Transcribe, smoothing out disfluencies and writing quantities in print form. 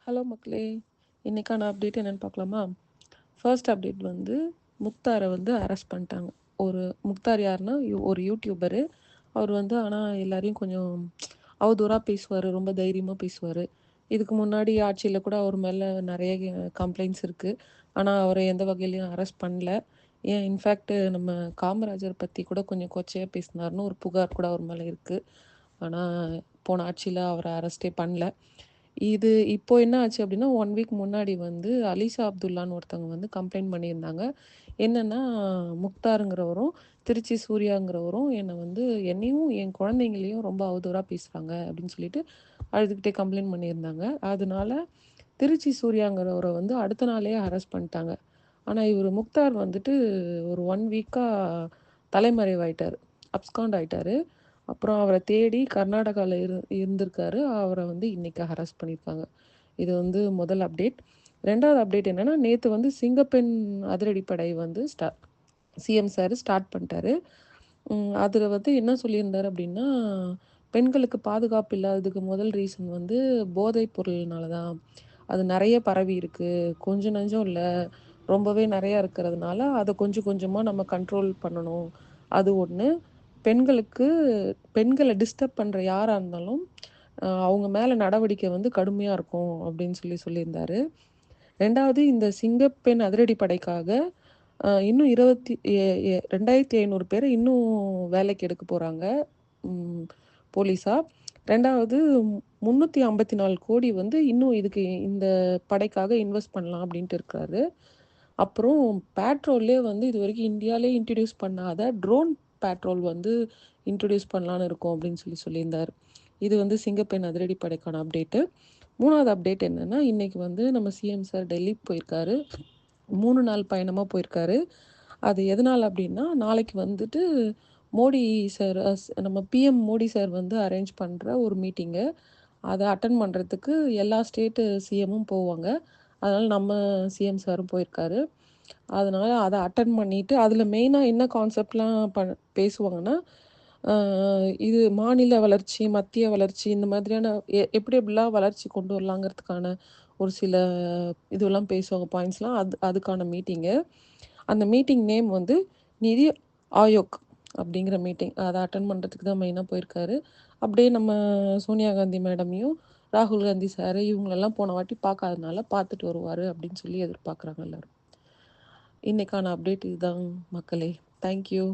Hello மக்களே! இன்னைக்கான update என்னன்னு பார்க்கலாமா? ஃபர்ஸ்ட் அப்டேட் வந்து முக்தார வந்து அரெஸ்ட் பண்ணிட்டாங்க. முக்தார் யாருன்னா, ஒரு யூடியூபரு. அவர் வந்து ஆனா எல்லாரையும் கொஞ்சம் அவதூறா பேசுவாரு. ரொம்ப தைரியமா பேசுவாரு. இதுக்கு முன்னாடி ஆட்சியில கூட அவர் மேல நெறைய கம்ப்ளைண்ட்ஸ் இருக்கு. ஆனா அவர எந்த வகையிலயும் அரெஸ்ட் பண்ணல. இன்ஃபேக்ட் நம்ம காமராஜர் பத்தி கூட கொஞ்சம் கொச்சையா பேசினாருன்னு ஒரு புகார் கூட அவர் மேல இருக்கு. ஆனா போன ஆட்சியில அவர அரெஸ்ட்டே பண்ணல. இப்போ என்ன ஆச்சு அப்டின்னா, 1 வீக் முன்னாடி வந்து அலிசா அப்துல்லான்னு ஒருத்தவங்க வந்து கம்ப்ளைண்ட் பண்ணியிருந்தாங்க. என்னன்னா, முக்தாருங்கிறவரும், திருச்சி சூர்யாங்கிறவரும் என்னையும், என் குழந்தைங்களையும் ரொம்ப அவதூறா பேசுறாங்க அப்டின்னு சொல்லிட்டு அழுதுகிட்டே கம்ப்ளைண்ட் பண்ணியிருந்தாங்க. அதனால திருச்சி சூர்யாங்கிறவர வந்து அடுத்த நாளே அரெஸ்ட் பண்ணிட்டாங்க. ஆனா, இவரு முக்தார் வந்துட்டு ஒரு 1 வீக்கா தலைமறைவாயிட்டாரு. அப்ஸ்காண்ட் ஆயிட்டாரு. அப்புறம் அவர தேடி கர்நாடகால இருந்திருக்காரு. அவர வந்து இன்னைக்கு அரெஸ்ட் பண்ணியிருக்காங்க. இது வந்து முதல் அப்டேட். 2வது அப்டேட் என்னன்னா, நேத்து வந்து சிங்கப்பெண் அதிரடிப்படை வந்து சிஎம் சார் ஸ்டார்ட் பண்ணிட்டாரு. அதில வந்து என்ன சொல்லியிருந்தாரு அப்டின்னா, பெண்களுக்கு பாதுகாப்பு இல்லாததுக்கு முதல் ரீசன் வந்து போதைப் பொருள்னால தான். அது நெறைய பரவி இருக்கு. கொஞ்சம் நஞ்சம் இல்ல. ரொம்பவே நெறையா இருக்கிறதுனால, அத கொஞ்சம் கொஞ்சமா நம்ம கண்ட்ரோல் பண்ணணும். அது 1. பெண்களுக்கு பெண்கள டிஸ்டர்ப் பண்ற யாரா இருந்தாலும், அவங்க மேல நடவடிக்கை வந்து கடுமையா இருக்கும் அப்படின்னு சொல்லியிருந்தாரு. 2வது இந்த சிங்கப்பெண் அதிரடிப்படைக்காக இன்னும் 2500 பேர இன்னும் வேலைக்கு எடுக்க போறாங்க. ம் போலீஸா. 2வது 354 கோடி வந்து இன்னும் இந்த படைக்காக இன்வெஸ்ட் பண்ணலாம் அப்படின்ட்டு இருக்காரு. அப்புறம் பெட்ரோல்லயே வந்து இதுவரைக்கும் இந்தியாலயே இன்ட்ரோடியூஸ் பண்ணாத ட்ரோன் பெட்ரோல் வந்து இன்ட்ரோடியூஸ் பண்ணலான்னு இருக்கோம் அப்படின்னு சொல்லியிருந்தாரு. இது வந்து சிங்கப்பெண் அதிரடிப்படைக்கான அப்டேட்டு. 3வது அப்டேட் என்னன்னா, இன்னைக்கு வந்து நம்ம சிஎம் சார் டெல்லி போயிருக்காரு. 3 நாள் பயணமா போயிருக்காரு. அது எதனால அப்டின்னா, நாளைக்கு வந்துட்டு மோடி சார் நம்ம பிஎம் மோடி சார் வந்து அரேஞ்ச் பண்ற ஒரு மீட்டிங்கு. அத அட்டெண்ட் பண்றதுக்கு எல்லா ஸ்டேட்டு சிஎம்மும் போவாங்க. அதனால நம்ம சிஎம் சாரும் போயிருக்காரு. அதனால அத அட்டெண்ட் பண்ணிட்டு, அதில மெயினா என்ன கான்செப்ட்லாம் பேசுவாங்கன்னா, அ இது மாநில வளர்ச்சி, மத்திய வளர்ச்சி இந்த மாதிரியான எப்படி எப்படிலாம் வளர்ச்சி கொண்டு வரலாங்கிறதுக்கான ஒரு சில இதுவெல்லாம் பேசுவாங்க பாயிண்ட்ஸ்லாம். அதுக்கான மீட்டிங்கு. அந்த மீட்டிங் நேம் வந்து நிதி ஆயோக் அப்படிங்கிற மீட்டிங். அத அட்டெண்ட் பண்றதுக்கு தான் மெயினா போயிருக்காரு. அப்படியே நம்ம சோனியா காந்தி மேடமையும், ராகுல் காந்தி சார் இவங்களெல்லாம் போன வாட்டி பார்க்காதனால பார்த்துட்டு வருவாரு அப்படின்னு சொல்லி எதிர்பார்க்குறாங்க எல்லாரும். இன்னைக்கான அப்டேட் இதுதான் மக்களே. Thank you.